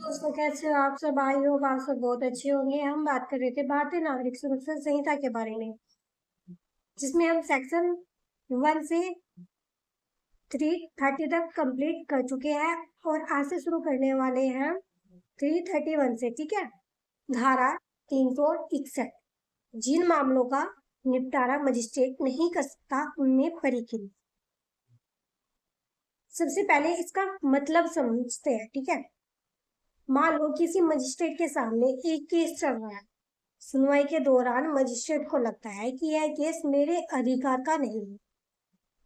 दोस्तों, कैसे हो आप सब? आई हो आप सब बहुत अच्छे होंगे। हम बात कर रहे थे भारतीय नागरिक सुरक्षा संहिता के बारे में, जिसमें हम सेक्शन 1 से 330 तक कंप्लीट कर चुके हैं और आज से शुरू करने वाले हैं 331 से। ठीक है। धारा 361, जिन मामलों का निपटारा मजिस्ट्रेट नहीं कर सकता उनमें परिकीय। सबसे पहले इसका मतलब समझते हैं। ठीक है। मान लो किसी मजिस्ट्रेट के सामने एक केस चल रहा है। सुनवाई के दौरान मजिस्ट्रेट को लगता है कि यह केस मेरे अधिकार का नहीं है,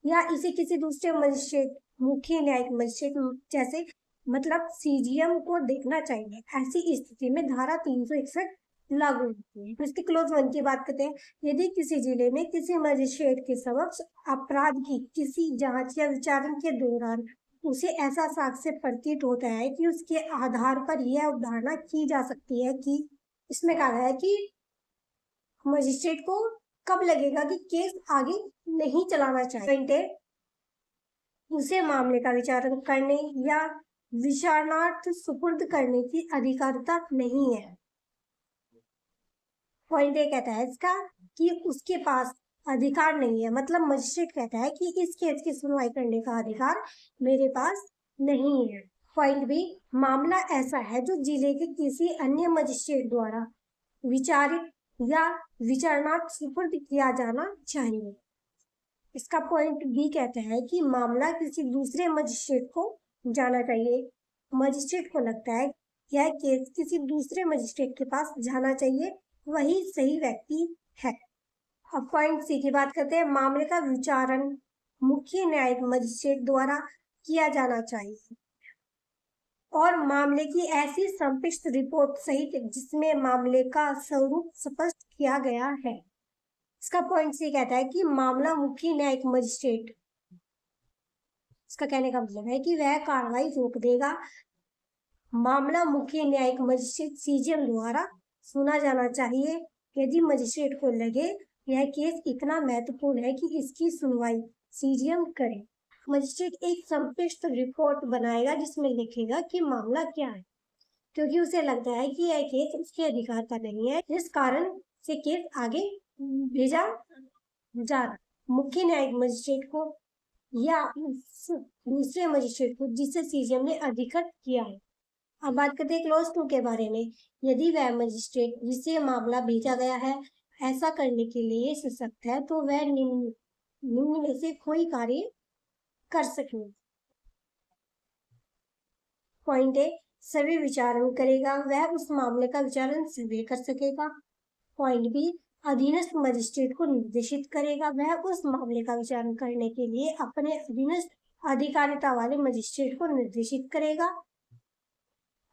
या इसे किसी दूसरे मजिस्ट्रेट, मुख्य न्यायिक मजिस्ट्रेट जैसे मतलब सीजीएम को देखना चाहिए। ऐसी स्थिति में धारा 361 लागू होती है। इसके क्लोज 1 की बात करते हैं। यदि किसी जिले में किसी मजिस्ट्रेट के समक्ष अपराध की किसी जांच या विचारण के दौरान उसे ऐसा साक्ष्य प्रतीत होता है कि उसके आधार पर यह अवधारणा की जा सकती है कि इसमें कहा है कि मजिस्ट्रेट को कब लगेगा कि केस आगे नहीं चलाना चाहिए, उसे मामले का विचारण करने या विचारणार्थ सुपुर्द करने की अधिकारिता नहीं है। पॉइंट ए कहता है इसका कि उसके पास अधिकार नहीं है, मतलब मजिस्ट्रेट कहता है कि इस केस की सुनवाई करने का अधिकार मेरे पास नहीं है। पॉइंट बी, मामला ऐसा है जो जिले के किसी अन्य मजिस्ट्रेट द्वारा विचारित या विचारणार्थ सुपुर्द किया जाना चाहिए। इसका पॉइंट बी कहता है कि मामला किसी दूसरे मजिस्ट्रेट को जाना चाहिए। मजिस्ट्रेट को लगता है यह केस किसी दूसरे मजिस्ट्रेट के पास जाना चाहिए, वही सही व्यक्ति है। अब पॉइंट सी की बात करते हैं। मामले का विचारण मुख्य न्यायिक मजिस्ट्रेट द्वारा किया जाना चाहिए और मामले की ऐसी संक्षिप्त रिपोर्ट सहित जिसमें मामले का स्वरूप स्पष्ट किया गया है। इसका पॉइंट सी कहता है कि मामला मुख्य न्यायिक मजिस्ट्रेट, इसका कहने का मतलब है कि वह कार्रवाई रोक देगा। मामला मुख्य न्यायिक मजिस्ट्रेट सीजीएम द्वारा सुना जाना चाहिए यदि मजिस्ट्रेट को लगे यह केस इतना महत्वपूर्ण है कि इसकी सुनवाई सीजीएम करे। मजिस्ट्रेट एक संक्षिप्त रिपोर्ट बनाएगा जिसमें लिखेगा कि मामला क्या है, क्योंकि उसे लगता है कि यह केस उसके अधिकार का नहीं है, जिस कारण से केस आगे भेजा जा रहा मुख्य न्यायिक मजिस्ट्रेट को या दूसरे मजिस्ट्रेट को जिसे सीजीएम ने अधिकृत किया है। अब बात करते हैं क्लोज 2 के बारे में। यदि वह मजिस्ट्रेट जिसे मामला भेजा गया है ऐसा करने के लिए सशक्त है तो वह निम्न में से कोई कार्य कर सके। पॉइंट ए, सभी विचारण करेगा, वह उस मामले का विचारण सभी कर सकेगा। पॉइंट बी, अधीनस्थ मजिस्ट्रेट को निर्देशित करेगा, वह उस मामले का विचारण करने के लिए अपने अधीनस्थ अधिकारिता वाले मजिस्ट्रेट को निर्देशित करेगा।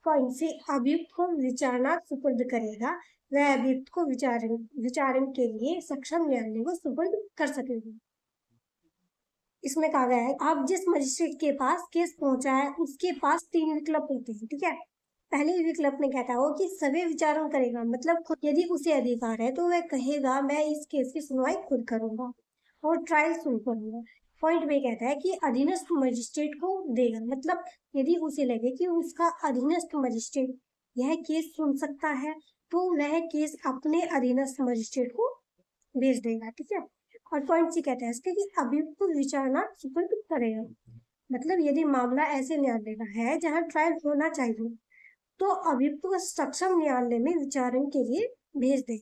पॉइंट से अभियुक्त को विचारणार्थ सुपुर्द करेगा, वह अभियुक्त को विचारण के लिए सक्षम न्यायालय को सुपुर्द कर सकेगा। इसमें कहा गया है आप जिस मजिस्ट्रेट के पास केस पहुंचा है उसके पास 3 विकल्प होते हैं। ठीक है। पहले विकल्प में कहता है कि सभी विचारण करेगा, मतलब यदि उसे अधिकार है तो वह कहेगा मैं इस केस की सुनवाई खुद करूंगा और ट्रायल सुन करूंगा। पॉइंट बी कहता है कि अधीनस्थ मजिस्ट्रेट को देगा, मतलब यदि उसे लगे कि उसका अधीनस्थ मजिस्ट्रेट यह केस सुन सकता है तो वह केस अपने अधीनस्थ मजिस्ट्रेट को भेज देगा। ठीक है। और पॉइंट सी कहता है इसके कि अभियुक्त को विचारणा सुपुर्द करेगा, मतलब यदि मामला ऐसे न्यायालय का है जहां ट्रायल होना चाहिए तो अभियुक्त को सक्षम न्यायालय में विचारण के लिए भेज दे।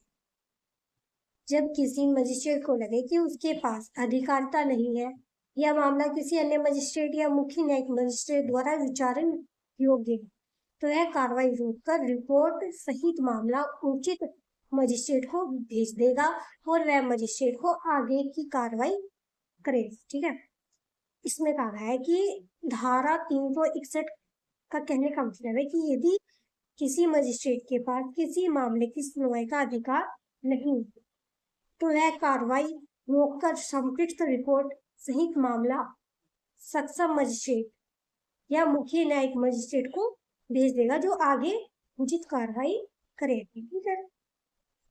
जब किसी मजिस्ट्रेट को लगे कि उसके पास अधिकारिता नहीं है या मामला किसी अन्य मजिस्ट्रेट या मुख्य न्यायिक मजिस्ट्रेट द्वारा विचारण योग्य है तो यह कार्रवाई रोककर रिपोर्ट सहित मामला उचित मजिस्ट्रेट को भेज देगा और वह मजिस्ट्रेट को आगे की कार्रवाई करेगा। ठीक है। इसमें कहा है कि धारा 361 का कहने का मतलब है कि यदि किसी मजिस्ट्रेट के पास किसी मामले की सुनवाई का अधिकार नहीं तो वह कार्रवाई रोककर संक्षिप्त रिपोर्ट सहित मामला सक्षम मजिस्ट्रेट या मुख्य न्यायिक मजिस्ट्रेट को भेज देगा जो आगे उचित कार्रवाई करेगी। ठीक है।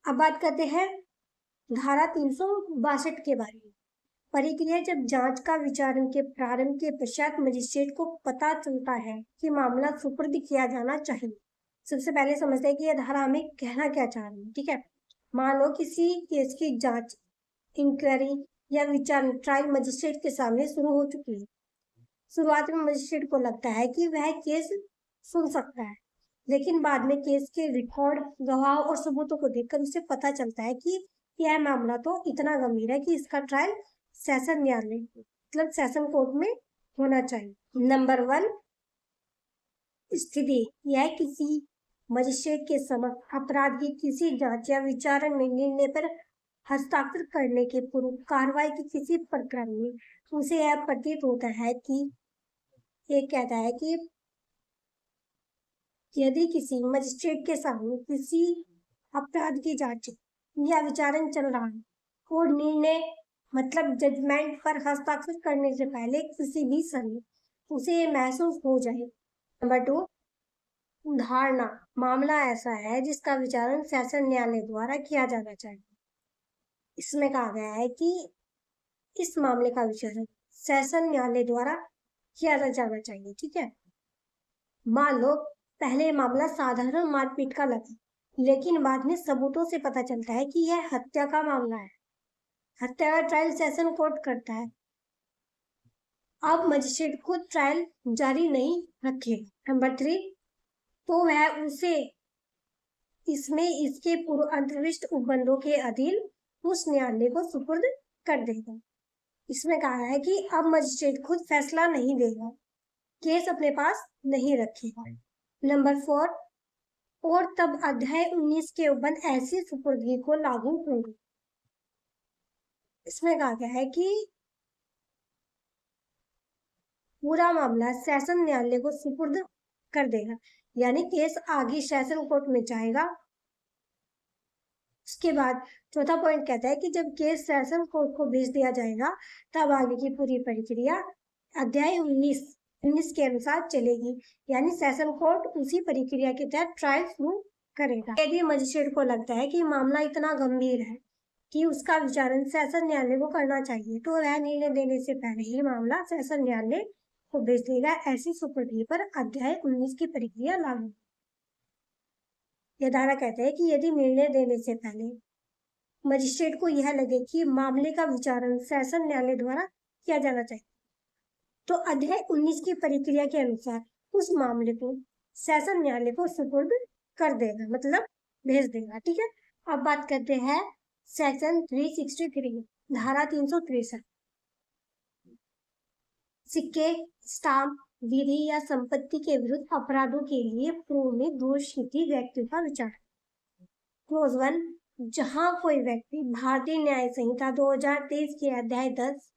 अब बात करते हैं धारा 362 के बारे में। प्रक्रिया जब जांच का विचारण के प्रारंभ के पश्चात मजिस्ट्रेट को पता चलता है कि मामला सुपुर्द किया जाना चाहिए। सबसे पहले समझते हैं कि यह धारा हमें कहना क्या चाह रही है। ठीक है, मान लो किसी केस की जांच, इंक्वायरी या विचारण ट्रायल मजिस्ट्रेट के सामने शुरू हो चुकी है। शुरुआत में मजिस्ट्रेट को लगता है कि वह केस सुन सकता है, लेकिन बाद में केस के रिकॉर्ड, गवाह और सबूतों को देखकर उसे पता चलता है कि यह मामला तो इतना गंभीर है कि इसका ट्रायल सेशन न्यायालय मतलब सेशन कोर्ट में होना चाहिए। नंबर 1 स्थिति, यह किसी मजिस्ट्रेट के समक्ष अपराध की किसी जांच या विचारण में निर्णय पर हस्ताक्षर करने के पूर्व कार्रवाई की किसी प्रकरण में उसे यह प्रतीत होता है कि ये कहता है कि यदि किसी मजिस्ट्रेट के सामने किसी अपराध की जांच या विचारण चल रहा है और निर्णय मतलब जजमेंट पर हस्ताक्षर करने से पहले किसी भी समय उसे महसूस हो जाए। नंबर 2 धारणा, मामला ऐसा है जिसका विचारण सेशन न्यायालय द्वारा किया जाना चाहिए। इसमें कहा गया है कि इस मामले का विचारण सेशन न्यायालय द्वारा किया जाना चाहिए। ठीक है, मान लो पहले मामला साधारण मारपीट का लगा, लेकिन बाद में सबूतों से पता चलता है कि यह हत्या का मामला है। हत्या का ट्रायल सेशन कोर्ट करता है। अब मजिस्ट्रेट खुद ट्रायल जारी नहीं रखेगा। नंबर 3 तो वह उसे इसमें इसके पूर्व अंतर्विष्ट उपबंधों के अधीन उस न्यायालय को सुपुर्द कर देगा। इसमें कहा है कि अब मजिस्ट्रेट खुद फैसला नहीं देगा, केस अपने पास नहीं रखेगा। नंबर 4 और तब अध्याय 19 के उपबंध ऐसी सुपुर्दगी को लागू होंगे। इसमें कहा गया है कि पूरा मामला सेशन न्यायालय को सुपुर्द कर देगा, यानी केस आगे सेशन कोर्ट में जाएगा। उसके बाद चौथा पॉइंट कहता है कि जब केस सेशन कोर्ट को भेज दिया जाएगा तब आगे की पूरी प्रक्रिया अध्याय 19 के अनुसार चलेगी, यानी सेशन कोर्ट उसी प्रक्रिया के तहत ट्रायल शुरू करेगा। यदि मजिस्ट्रेट को लगता है कि मामला इतना गंभीर है कि उसका विचारण सेशन न्यायालय को करना चाहिए, तो वह निर्णय देने से पहले ही मामला सेशन न्यायालय को भेज देगा। ऐसी सुपुर्दगी पर अध्याय 19 की प्रक्रिया लागू। यह धारा कहते हैं कि यदि निर्णय देने से पहले मजिस्ट्रेट को यह लगे कि मामले का विचारण सेशन न्यायालय द्वारा किया जाना चाहिए, तो अध्याय 19 की प्रक्रिया के अनुसार उस मामले को सेशन न्यायालय को सुपुर्द कर देगा, मतलब भेज देगा। ठीक है, अब बात करते हैं सेक्शन 363 धारा 363 सिक्के, स्टाम्प, विधि या संपत्ति के विरुद्ध अपराधों के लिए पूर्व में दोषी व्यक्ति का विचार। क्लोज 1 जहां कोई व्यक्ति भारतीय न्याय संहिता 2023 के अध्याय 10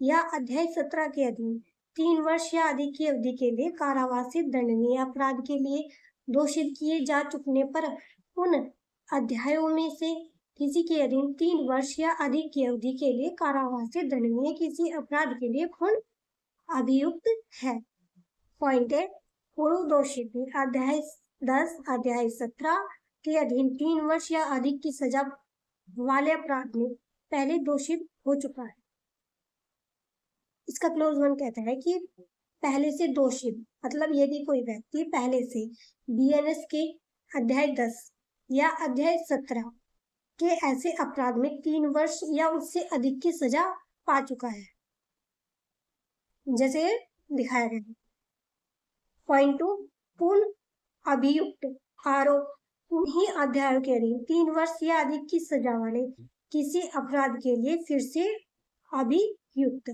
या अध्याय 17 के अधीन 3 वर्ष या अधिक की अवधि के लिए कारावास से दंडनीय अपराध के लिए दोषित किए जा चुकने पर उन अध्यायों में से किसी के अधीन 3 वर्ष या अधिक की अवधि के लिए कारावास से दंडनीय किसी अपराध के लिए खुद अभियुक्त है। पॉइंट है, पूर्व दोषित अध्याय 10 अध्याय 17 के अधीन 3 वर्ष या अधिक की सजा वाले अपराध में पहले दोषित हो चुका है। इसका क्लोज 1 कहता है कि पहले से दोषित मतलब यदि कोई व्यक्ति पहले से बीएनएस के अध्याय 10 या अध्याय 17 के ऐसे अपराध में 3 वर्ष या उससे अधिक की सजा पा चुका है, जैसे दिखाया गया है। पॉइंट 2 पूर्ण अभियुक्त आरोप उन्हीं अध्यायों के अधीन 3 वर्ष या अधिक की सजा वाले किसी अपराध के लिए फिर से अभियुक्त।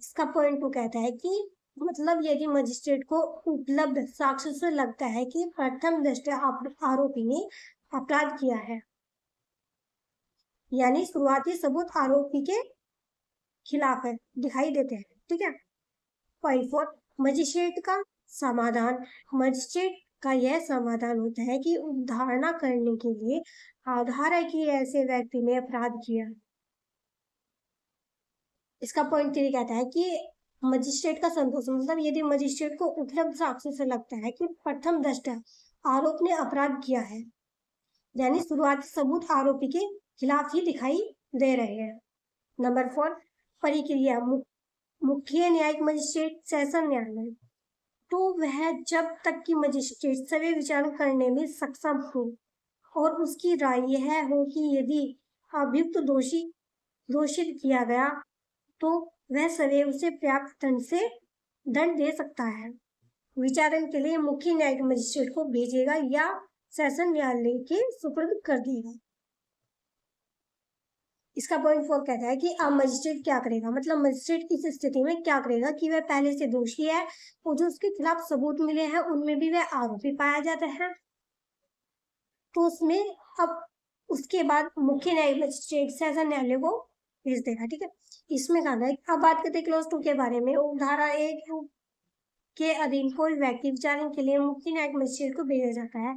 इसका पॉइंट 2 कहता है कि मतलब यदि मजिस्ट्रेट को उपलब्ध साक्ष्य से लगता है कि प्रथम दृष्टया आरोपी ने अपराध किया है, यानी शुरुआती सबूत आरोपी के खिलाफ है, दिखाई देते हैं। ठीक है, पॉइंट 4 मजिस्ट्रेट का समाधान। मजिस्ट्रेट का यह समाधान होता है कि धारणा करने के लिए आधार है कि ऐसे व्यक्ति ने अपराध किया। इसका पॉइंट 3 कहता है कि मजिस्ट्रेट का संतोष मतलब यदि मजिस्ट्रेट को उपलब्ध साक्ष्य से लगता है कि प्रथम दृष्टया आरोप ने अपराध किया है, यानी शुरुआती सबूत आरोपी के खिलाफ ही दिखाई दे रहे हैं। नंबर 4 प्रक्रिया मुख्य न्यायिक मजिस्ट्रेट सेशन न्यायालय, तो वह जब तक कि मजिस्ट्रेट सभी विचार करने में सक्षम हो और उसकी राय यह हो कि यदि अभियुक्त दोषित किया गया तो वह सदैव उसे पर्याप्त दंड दे सकता है। विचारण के लिए मुख्य न्यायिक मजिस्ट्रेट को भेजेगा या सेशन न्यायालय के सुपुर्द कर देगा। इसका पॉइंट 4 कहता है कि अब मजिस्ट्रेट क्या करेगा, मतलब मजिस्ट्रेट इस स्थिति में क्या करेगा कि वह पहले से दोषी है और जो उसके खिलाफ सबूत मिले हैं उनमें भी वह आरोपी पाया जाता है, तो उसमें अब उसके बाद मुख्य न्यायिक मजिस्ट्रेट सेशन न्यायालय को भेज देगा। ठीक है, इसमें कहना है। अब बात करते हैं क्लॉज 2 के बारे में। धारा 1 के अधीन कोई व्यक्ति विचारण के लिए मुख्य न्यायिक मजिस्ट्रेट को भेजा जाता है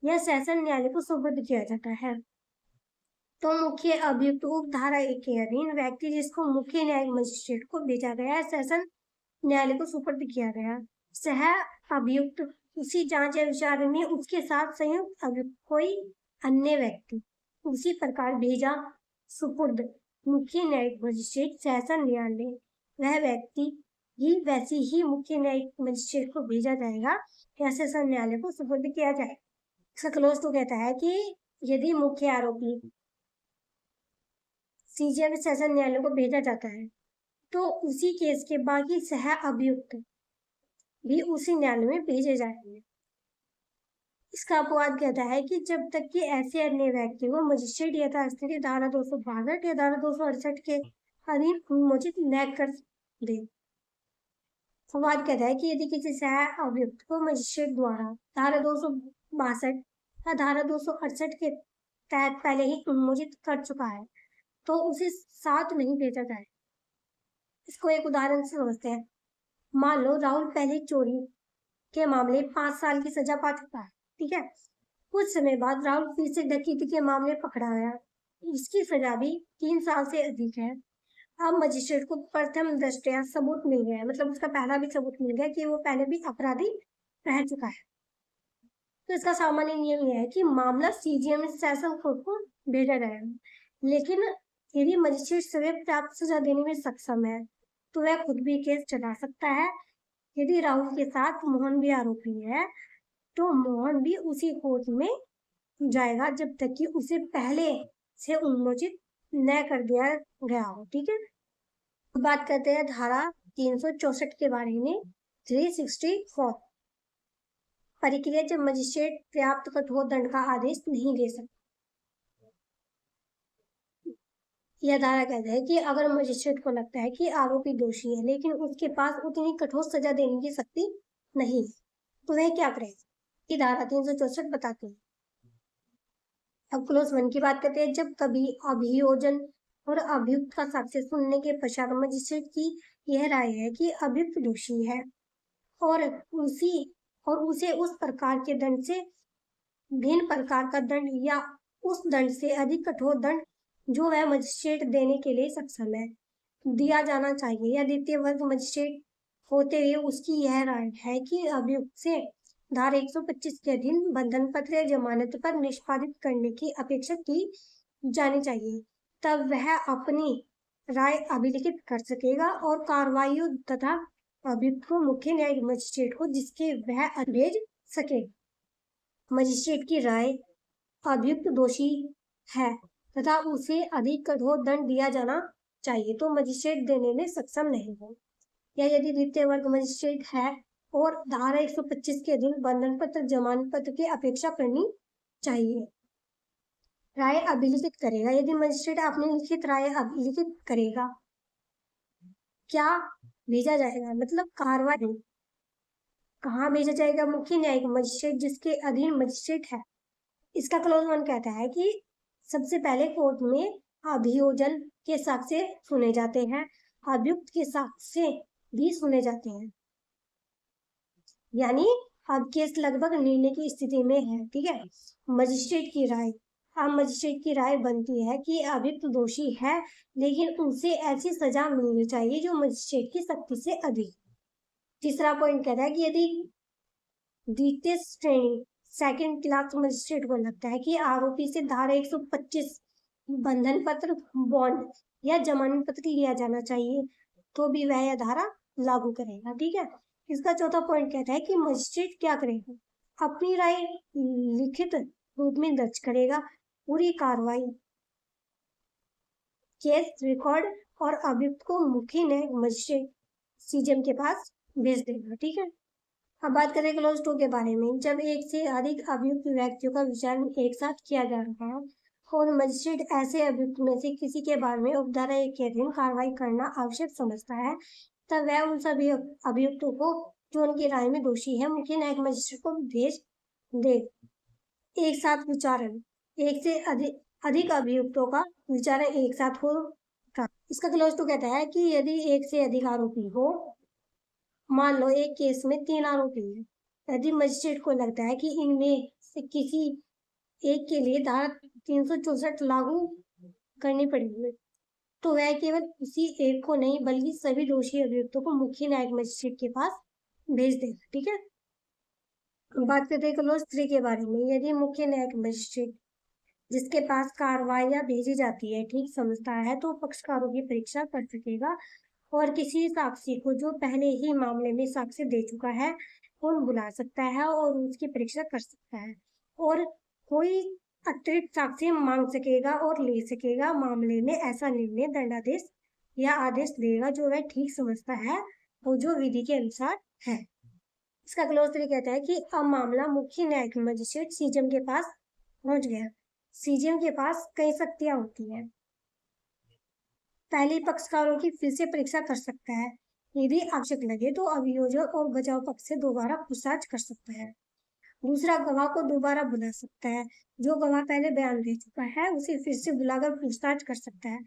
या सेशन न्यायालय को सुपुर्द किया जाता है, तो मुख्य अभियुक्त उप धारा 1 के अधीन व्यक्ति जिसको मुख्य न्यायिक मजिस्ट्रेट को भेजा गया सेशन न्यायालय को सुपुर्द किया गया, सह अभियुक्त उसी जांच या विचारण में उसके साथ संयुक्त अभियुक्त कोई अन्य व्यक्ति उसी प्रकार भेजा सुपुर्द मुख्य न्यायिक मजिस्ट्रेट सेशन न्यायालय, वह व्यक्ति ही वैसे ही मुख्य न्यायिक मजिस्ट्रेट को भेजा जाएगा या सेशन न्यायालय को सुपुर्द किया जाए। क्लोज 2 कहता है कि यदि मुख्य आरोपी सीजीएम सेशन न्यायालय को भेजा जाता है तो उसी केस के बाकी सह अभियुक्त भी उसी न्यायालय में भेजे जाएंगे। इसका अपवाद कहता है कि जब तक कि ऐसे अन्य व्यक्ति को मजिस्ट्रेट यथास्थिति धारा 262 या धारा 268 के अधीन उन्मोचित न कर दे। अपवाद कहता है कि यदि किसी सह अभियुक्त को मजिस्ट्रेट द्वारा धारा 262 या धारा 268 के तहत पहले ही उन्मोचित कर चुका है तो उसे साथ नहीं भेजा जाए। इसको एक उदाहरण से समझते हैं। मान लो राहुल पहले चोरी के मामले 5 साल की सजा पा चुका है, ठीक है। कुछ समय बाद राहुल फिर से डकैती के मामले पकड़ा गया, इसकी सजा भी 3 साल से अधिक है। अब मजिस्ट्रेट को प्रथम दृष्टया सबूत मिल गया है, मतलब उसका पहला भी सबूत मिल गया कि वो पहले भी अपराधी रह चुका है, तो इसका सामान्य नियम यह है कि मामला सीजीएम सेशन कोर्ट को भेजा जाएगा। लेकिन यदि मजिस्ट्रेट सदैव पर्याप्त सजा देने में सक्षम है तो वह खुद भी केस चला सकता है। यदि राहुल के साथ मोहन भी आरोपी है तो मोहन भी उसी कोर्ट में जाएगा जब तक कि उसे पहले से उन्मोचित न कर दिया गया हो। ठीक है, बात करते हैं धारा 364 के बारे में। 364 प्रक्रिया जब मजिस्ट्रेट पर्याप्त कठोर दंड का आदेश नहीं दे सकता। यह धारा कहता है कि अगर मजिस्ट्रेट को लगता है कि आरोपी दोषी है लेकिन उसके पास उतनी कठोर सजा देने की शक्ति नहीं तो वह क्या करेगा, कि धारा 364 बताती है। अब क्लोज 1 की बात करते हैं। जब कभी अभियोजन और अभियुक्त का साक्ष्य सुनने के पश्चात मजिस्ट्रेट की यह राय है कि अभियुक्त दोषी है और उसे उस प्रकार के दंड से भिन्न प्रकार का दंड या उस दंड से अधिक कठोर दंड जो वह मजिस्ट्रेट देने के लिए सक्षम है दिया जाना चाहिए, या द्वितीय वर्ग मजिस्ट्रेट होते हुए उसकी यह राय है कि अभियुक्त से धारा 125 के अधीन बंधन पत्र या जमानत पर निष्पादित करने की अपेक्षा की जानी चाहिए, तब वह अपनी राय अभिलिखित कर सकेगा और कार्रवाइयों तथा अभियुक्त को मुख्य न्यायिक मजिस्ट्रेट को जिसके वह भेज सके। मजिस्ट्रेट की राय अभियुक्त दोषी है तथा उसे अधिक कठोर दंड दिया जाना चाहिए तो मजिस्ट्रेट देने में सक्षम नहीं हो, या यदि द्वितीय वर्ग मजिस्ट्रेट है और धारा 125 के अधीन बंधन पत्र जमानत पत्र की अपेक्षा करनी चाहिए, राय अभिलिखित करेगा। यदि मजिस्ट्रेट अपनी लिखित राय अभिलिखित करेगा, क्या भेजा जाएगा, मतलब कार्रवाई कहाँ भेजा जाएगा, मुख्य न्यायिक मजिस्ट्रेट जिसके अधीन मजिस्ट्रेट है। इसका क्लोज 1 कहता है कि सबसे पहले कोर्ट में अभियोजन के साक्ष्य सुने जाते हैं, अभियुक्त के साक्ष्य भी सुने जाते हैं, यानी अब केस लगभग निर्णय की स्थिति में है। ठीक है, मजिस्ट्रेट की राय, अब मजिस्ट्रेट की राय बनती है कि अभियुक्त दोषी है लेकिन उसे ऐसी सजा मिलनी चाहिए जो मजिस्ट्रेट की शक्ति से अधिक। तीसरा पॉइंट कहता है कि यदि द्वितीय श्रेणी सेकंड क्लास मजिस्ट्रेट को लगता है कि आरोपी से धारा 125 बंधन पत्र बॉन्ड या जमानत पत्र लिया जाना चाहिए तो भी वह यह धारा लागू करेगा। ठीक है। इसका चौथा पॉइंट कहता है कि मजिस्ट्रेट क्या करेगा, अपनी राय लिखित रूप में दर्ज करेगा, पूरी कार्रवाई केस रिकॉर्ड और अभियुक्त को मुख्य न्यायिक मजिस्ट्रेट सीजेएम के पास भेज देगा। ठीक है। अब बात करें क्लोज टू के बारे में। जब एक से अधिक अभियुक्त व्यक्तियों का विचारण एक साथ किया जा रहा है और मजिस्ट्रेट ऐसे अभियुक्त में से किसी के बारे में उपधारा 1 के अधीन कार्रवाई करना आवश्यक समझता है, तब वह उन सभी अभियुक्तों को जो उनकी राय में दोषी है मुख्य न्यायिक मजिस्ट्रेट को भेज दे। एक साथ विचारण, एक से अधिक अभियुक्तों का विचारण एक साथ हो। इसका क्लोज टू कहता है कि यदि एक से अधिक आरोपी हो, मान लो एक केस में 3 आरोपी हैं, यदि मजिस्ट्रेट को लगता है कि इनमें से किसी एक के लिए धारा 364 लागू करनी पड़ेगी, तो वह केवल उसी एक को नहीं बल्कि सभी दोषी अभियुक्तों को मुख्य न्यायिक मजिस्ट्रेट के पास भेज देगा। ठीक है। बात करते हैं क्लोज 3 के बारे में। यदि मुख्य न्यायिक मजिस्ट्रेट जिसके पास कार्रवाइयां भेजी जाती है ठीक समझता है तो पक्षकारों की परीक्षा कर सकेगा और किसी साक्षी को जो पहले ही मामले में साक्ष्य दे चुका है उन बुला सकता है और उसकी परीक्षा कर सकता है और कोई अतिरिक्त साक्ष्य मांग सकेगा और ले सकेगा। मामले में ऐसा निर्णय दंडादेश या आदेश देगा जो वह ठीक समझता है और जो विधि के अनुसार है। इसका क्लोज 3 कहता है कि अब मामला मुख्य न्यायिक मजिस्ट्रेट सीजेएम के पास पहुंच गया। सीजेएम के पास कई शक्तियां होती हैं। पहले पक्षकारों की फिर से परीक्षा कर सकता है, यदि आवश्यक लगे तो अभियोजक और बचाव पक्ष से दोबारा पूछताछ कर सकता है। दूसरा, गवाह को दोबारा बुला सकता है, जो गवाह पहले बयान दे चुका है उसे फिर से बुलाकर पूछताछ कर सकता है।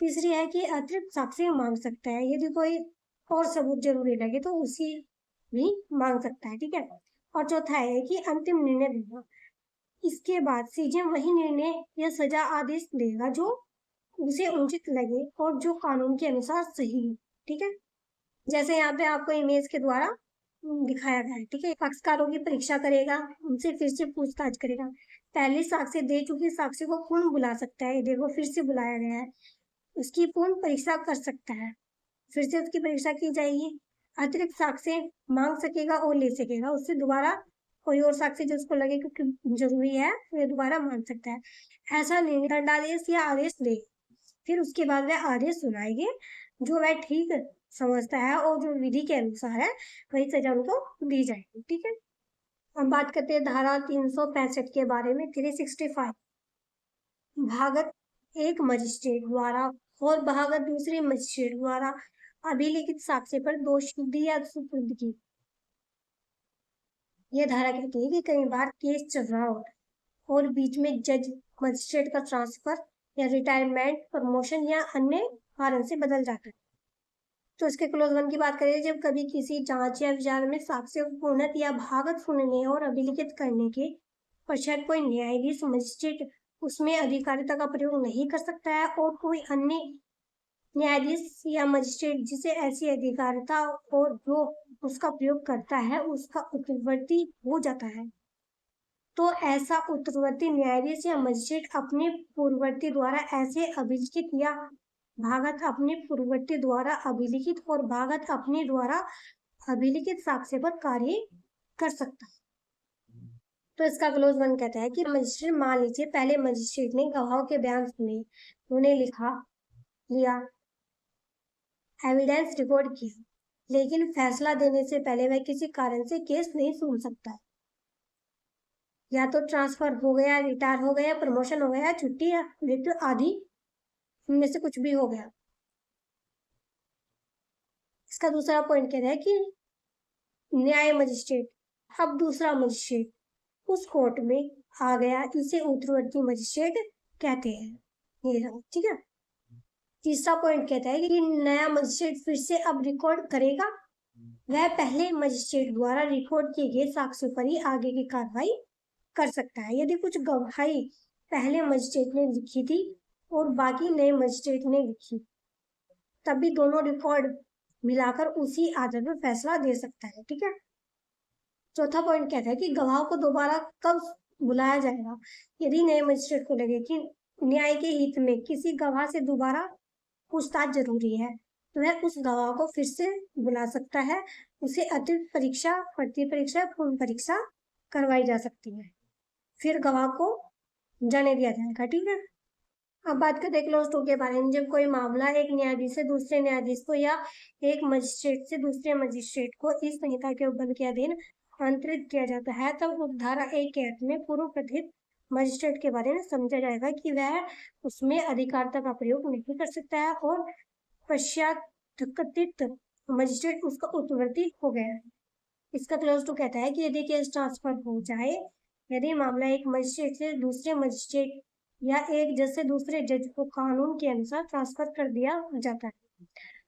तीसरी है कि अतिरिक्त साक्ष्य मांग सकता है, यदि कोई और सबूत जरूरी लगे तो उसी भी मांग सकता है। ठीक है। और चौथा है कि अंतिम निर्णय देगा। इसके बाद सीजेएम वही निर्णय या सजा आदेश देगा जो उसे उचित लगे और जो कानून के अनुसार सही है। ठीक है। जैसे यहाँ पे आपको इमेज के द्वारा दिखाया गया है। ठीक है। पक्षकारों की परीक्षा करेगा, उनसे फिर से पूछताछ करेगा, पहले साक्ष्य दे चुके साक्ष्य को पुनः बुला सकता है, देखो फिर से बुलाया गया है, उसकी पूर्ण परीक्षा कर सकता है, फिर से उसकी परीक्षा की जाएगी, अतिरिक्त साक्ष्य मांग सकेगा और ले सकेगा, उससे दोबारा कोई और साक्ष्य जो उसको लगे कि जरूरी है वह दोबारा मांग सकता है। ऐसा निर्णय दंडादेश या आदेश दे, फिर उसके बाद वह आदेश सुनाएंगे जो वह ठीक समझता है और जो विधि के अनुसार है वही सजा उनको दी जाएगी। ठीक है। अब बात करते हैं धारा 365 के बारे में। 365 भागत एक मजिस्ट्रेट द्वारा और भागत दूसरे मजिस्ट्रेट द्वारा अभिलिखित साक्ष्य पर दोषसिद्धि या सुपुर्दगी। यह धारा कहती है कि कई बार केस चल रहा होता है और बीच में जज मजिस्ट्रेट का ट्रांसफर या रिटायरमेंट, प्रमोशन या अन्य कारण से बदल जाता है। तो इसके क्लोज 1 की बात करें, जब कभी किसी जांच या विचार में साक्ष्य को पूर्णत या भागत सुनने और अभिलिखित करने के पश्चात कोई न्यायाधीश मजिस्ट्रेट उसमें अधिकारिता का प्रयोग नहीं कर सकता है और कोई अन्य न्यायाधीश या मजिस्ट्रेट जिसे ऐसी अधिकारिता और जो उसका प्रयोग करता है उसका उत्तरवर्ती हो जाता है, तो ऐसा उत्तरवर्ती न्यायाधीश या मजिस्ट्रेट अपने पूर्ववर्ती द्वारा ऐसे अभिलिखित या भागत अपने पूर्ववर्ती द्वारा अभिलिखित और भागत अपने द्वारा अभिलिखित साक्ष्य पर कार्य कर सकता है। तो इसका क्लोज 1 कहता है कि मजिस्ट्रेट, मान लीजिए पहले मजिस्ट्रेट ने गवाहों के बयान सुने, उन्हें लिया, एविडेंस रिकॉर्ड किया, लेकिन फैसला देने से पहले वह किसी कारण से केस नहीं सुन सकता है, या तो ट्रांसफर हो गया, रिटायर हो गया, प्रमोशन हो गया, छुट्टी या मृत्यु आदि इनमें से कुछ भी हो गया। इसका दूसरा पॉइंट कहता है कि न्याय मजिस्ट्रेट, अब दूसरा मजिस्ट्रेट उस कोर्ट में आ गया, इसे उत्तरवर्ती मजिस्ट्रेट कहते हैं। ये रहा। ठीक है। तीसरा पॉइंट कहता है कि नया मजिस्ट्रेट फिर से अब रिकॉर्ड करेगा, वह पहले मजिस्ट्रेट द्वारा रिकॉर्ड किए गए साक्ष्यों पर ही आगे की कार्रवाई कर सकता है। यदि कुछ गवाही पहले मजिस्ट्रेट ने लिखी थी और बाकी नए मजिस्ट्रेट ने लिखी, तब भी दोनों रिकॉर्ड मिलाकर उसी आधार पर फैसला दे सकता है। ठीक है। चौथा पॉइंट कहता है कि गवाह को दोबारा कब बुलाया जाएगा, यदि नए मजिस्ट्रेट को लगे कि न्याय के हित में किसी गवाह से दोबारा पूछताछ जरूरी है तो वह उस गवाह को फिर से बुला सकता है, उसे अतिरिक्त परीक्षा, पृथ्वी परीक्षा, पूर्ण परीक्षा करवाई जा सकती है, फिर गवाह को जाने दिया जाएगा। ठीक है, अब बात करते हैं क्लोज टू के बारे में। जब कोई मामला एक न्यायाधीश से दूसरे न्यायाधीश को या एक मजिस्ट्रेट से दूसरे मजिस्ट्रेट को इस संहिता के उल्लंघन के अधीन अंतरित किया जाता है, तब उपधारा 1 के अर्थ में पूर्व कथित मजिस्ट्रेट के बारे में समझा जाएगा कि वह उसमें अधिकारता का प्रयोग नहीं कर सकता है और पश्चात कथित मजिस्ट्रेट उसका उत्तरवर्ती हो गया है। इसका क्लोज टू कहता है कि यदि केस ट्रांसफर हो जाए, यदि मामला एक मजिस्ट्रेट से दूसरे मजिस्ट्रेट या एक जज से दूसरे जज को कानून के अनुसार ट्रांसफर कर दिया जाता है,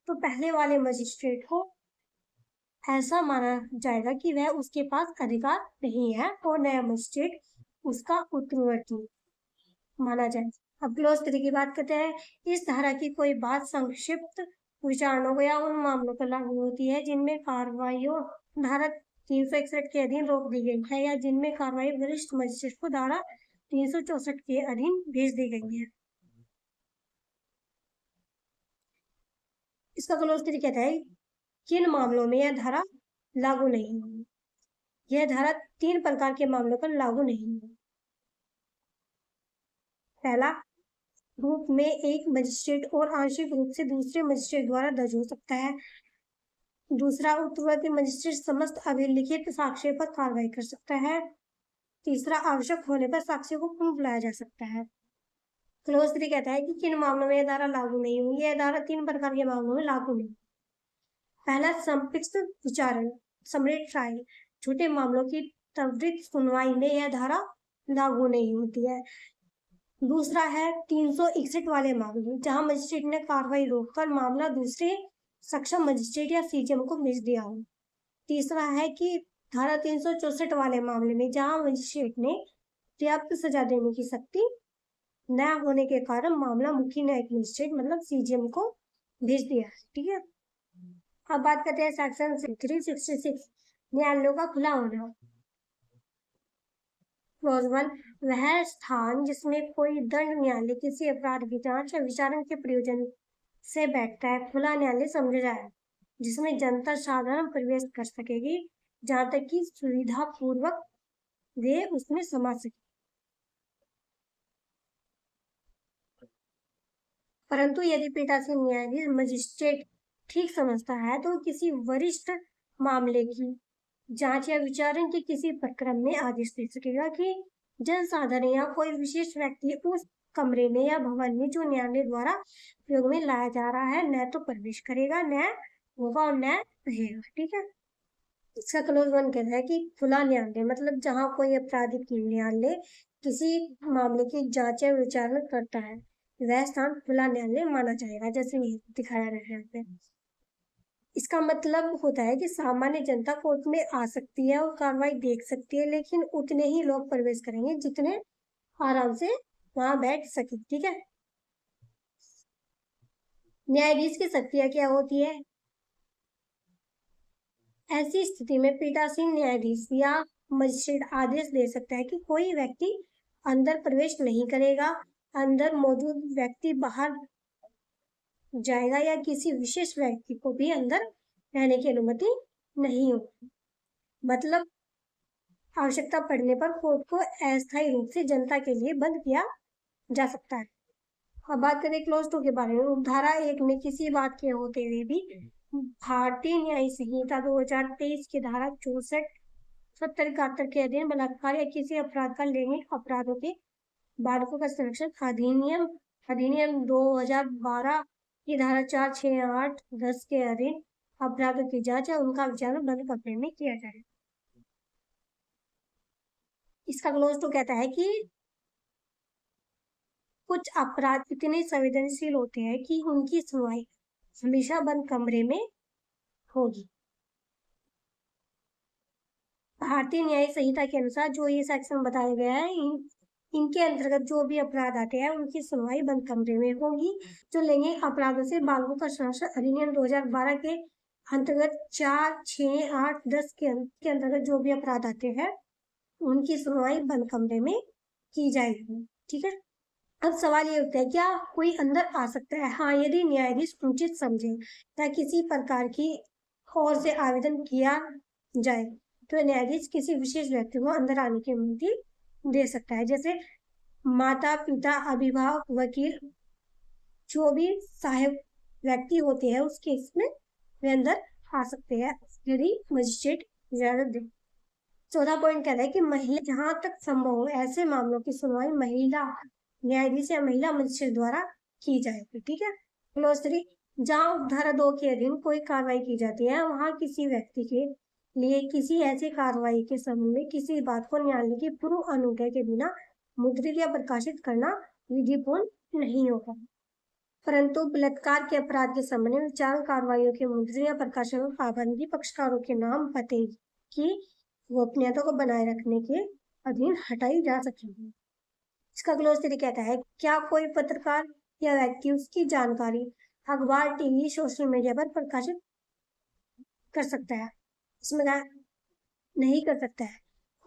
तो पहले वाले मजिस्ट्रेट को ऐसा माना जाएगा कि वह उसके पास अधिकार नहीं है और नया मजिस्ट्रेट उसका उत्तरवर्ती माना जाएगा। अब क्लोज 3 की बात करते हैं। इस धारा की कोई बात संक्षिप्त विचारणों या उन मामलों पर लागू होती है जिनमें कार्रवाइयों धारा 361 के अधीन रोक दी गई है या जिनमें कार्रवाई वरिष्ठ मजिस्ट्रेट को धारा 364 के अधीन भेज दी गई है। इसका क्लोज 3 कहता है किन मामलों में यह धारा लागू नहीं होगी। यह धारा 3 प्रकार के मामलों पर लागू नहीं होगी। पहला, रूप में एक मजिस्ट्रेट और आंशिक रूप से दूसरे मजिस्ट्रेट द्वारा दर्ज हो सकता है। दूसरा, उत्तरवर्ती मजिस्ट्रेट समस्त अभिलिखित साक्ष्य पर कार्रवाई कर सकता है। तीसरा, आवश्यक होने पर साक्ष्य को पुनः बुलाया जा सकता है। क्लोज 3 कहता है कि किन मामलों में यह धारा लागू नहीं होगी। यह धारा 3 प्रकार के मामलों में लागू नहीं। पहला, संक्षिप्त विचारण, समरी ट्रायल, छोटे मामलों की त्वरित सुनवाई में यह धारा लागू नहीं होती है। दूसरा है 361 वाले मामले, जहां मजिस्ट्रेट ने कार्रवाई रोककर मामला दूसरे सक्षम मजिस्ट्रेट या सीजेएम को भेज दिया हो। तीसरा है कि धारा 364 वाले मामले में जहां मजिस्ट्रेट ने पर्याप्त सजा देने की शक्ति न होने के कारण मामला मुख्य न्यायिक मजिस्ट्रेट मतलब सीजेएम को भेज दिया है। ठीक है, अब बात करते हैं सेक्शन 366 न्यायालयों का खुला होना। क्लोज 1, वह स्थान जिसमें कोई दंड न्यायालय किसी अपराध की जांच या विचारण के प्रयोजन से बैठता है, खुला न्यायालय समझा जाए, जिसमें जनता साधारण प्रवेश कर सकेगी, जहां तक कि सुविधा पूर्वक वे उसमें समा सके। परंतु यदि पीठासीन न्यायाधीश मजिस्ट्रेट ठीक समझता है तो किसी वरिष्ठ मामले की जांच या विचारण के किसी प्रक्रम में आदेश दे सकेगा कि जनसाधारण या कोई विशेष व्यक्ति उस कमरे में या भवन में जो न्यायालय द्वारा प्रयोग में लाया जा रहा है न तो प्रवेश करेगा, न होगा और न रहेगा। ठीक है, इसका क्लोज 1 कहता है कि खुला न्यायालय मतलब जहां कोई आपराधिक न्यायालय किसी मामले की जांच या विचारण करता है, वह स्थान खुला न्यायालय माना जाएगा, जैसे दिखाया रहा है यहाँ पे। इसका मतलब होता है कि सामान्य जनता कोर्ट में आ सकती है और कार्रवाई देख सकती है, लेकिन उतने ही लोग प्रवेश करेंगे जितने आराम से वहां बैठ सके। ठीक है, न्यायाधीश की शक्तियां क्या होती है। ऐसी स्थिति में पीठासीन न्यायाधीश या मजिस्ट्रेट आदेश दे सकता है कि कोई व्यक्ति अंदर प्रवेश नहीं करेगा, अंदर मौजूद व्यक्ति बाहर जाएगा या किसी विशेष व्यक्ति को भी अंदर रहने की अनुमति नहीं होगी। मतलब आवश्यकता पड़ने पर कोर्ट को अस्थायी रूप से जनता के लिए बंद किया जा सकता है। अब बात करें क्लोज 2 के बारे में। उपधारा 1 में किसी बात के होते हुए भी भारतीय न्याय संहिता 2023 की धारा 64, 70, 71 के अधीन बलात्कार या किसी अपराध का लैंगिक अपराधों के बालकों का संरक्षण अधिनियम 2012 की धारा 4, 6, 8, 10 के अधीन अपराधों की जांच या उनका विचारण बंद कमरे में किया जाए। इसका क्लोज 2 कहता है कि कुछ अपराध इतने संवेदनशील होते हैं कि उनकी सुनवाई हमेशा बंद कमरे में होगी। भारतीय न्याय संहिता के अनुसार जो ये सेक्शन बताया गया है, इनके अंतर्गत जो भी अपराध आते हैं उनकी सुनवाई बंद कमरे में होगी। जो लैंगिक अपराधों से बालकों का संरक्षण अधिनियम 2012 के अंतर्गत 4, 6, 8, 10 के अंतर्गत जो भी अपराध आते हैं उनकी सुनवाई बंद कमरे में की जाएगी। ठीक है, अब सवाल ये उठता है, क्या कोई अंदर आ सकता है? हाँ, यदि न्यायाधीश उचित समझे या किसी प्रकार की ओर से आवेदन किया जाए तो न्यायाधीश किसी विशेष व्यक्ति को अंदर आने की अनुमति दे सकता है। जैसे माता पिता, अभिभावक, वकील, जो भी सहायक व्यक्ति होते हैं उस केस में वे अंदर आ सकते हैं यदि मजिस्ट्रेट इजाजत दे। 14 पॉइंट कहता है कि महिला जहां तक संभव हो ऐसे मामलों की सुनवाई महिला न्यायाधीश या महिला मजिस्ट्रेट द्वारा की जाएगी। ठीक है। क्लोज 3, जहां धारा 2 के अधीन कोई कार्रवाई की जाती है वहां किसी व्यक्ति के लिए किसी ऐसी कार्रवाई के संबंध में किसी बात को न्यायालय की पूर्व अनुज्ञा के बिना मुद्रित या प्रकाशित करना विधिपूर्ण नहीं होगा, परंतु बलात्कार के अपराध के संबंध में विचारण कार्रवाइयों के मुद्रण या प्रकाशन में पाबंदी पक्षकारों के नाम पते की गोपनीयता को बनाए रखने के अधीन हटाई जा सकेगी। इसका क्लोज 3 कहता है, क्या कोई पत्रकार या व्यक्ति उसकी जानकारी अखबार, टीवी, सोशल मीडिया पर प्रकाशित कर सकता है? इसमें नहीं कर सकता है।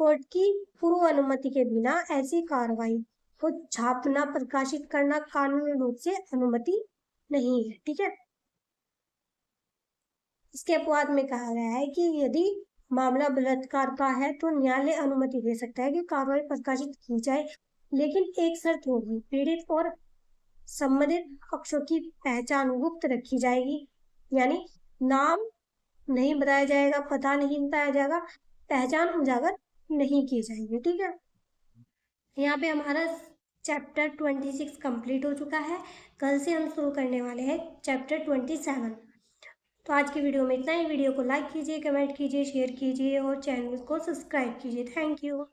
कोर्ट की पूर्व अनुमति के बिना ऐसी कार्रवाई को छापना, प्रकाशित करना कानूनी रूप से अनुमति नहीं है। ठीक है। इसके अपवाद में कहा गया है कि यदि मामला बलात्कार का है तो न्यायालय अनुमति दे सकता है कि कार्रवाई प्रकाशित की जाए, लेकिन एक शर्त होगी, पीड़ित और संबंधित पक्षों की पहचान गुप्त रखी जाएगी, यानी नाम नहीं बताया जाएगा, पता नहीं बताया जाएगा, पहचान उजागर नहीं की जाएगी। ठीक है। यहाँ पे हमारा चैप्टर 26 कंप्लीट हो चुका है। कल से हम शुरू करने वाले हैं चैप्टर 27। तो आज की वीडियो में इतना ही। वीडियो को लाइक कीजिए, कमेंट कीजिए, शेयर कीजिए और चैनल को सब्सक्राइब कीजिए। Thank you.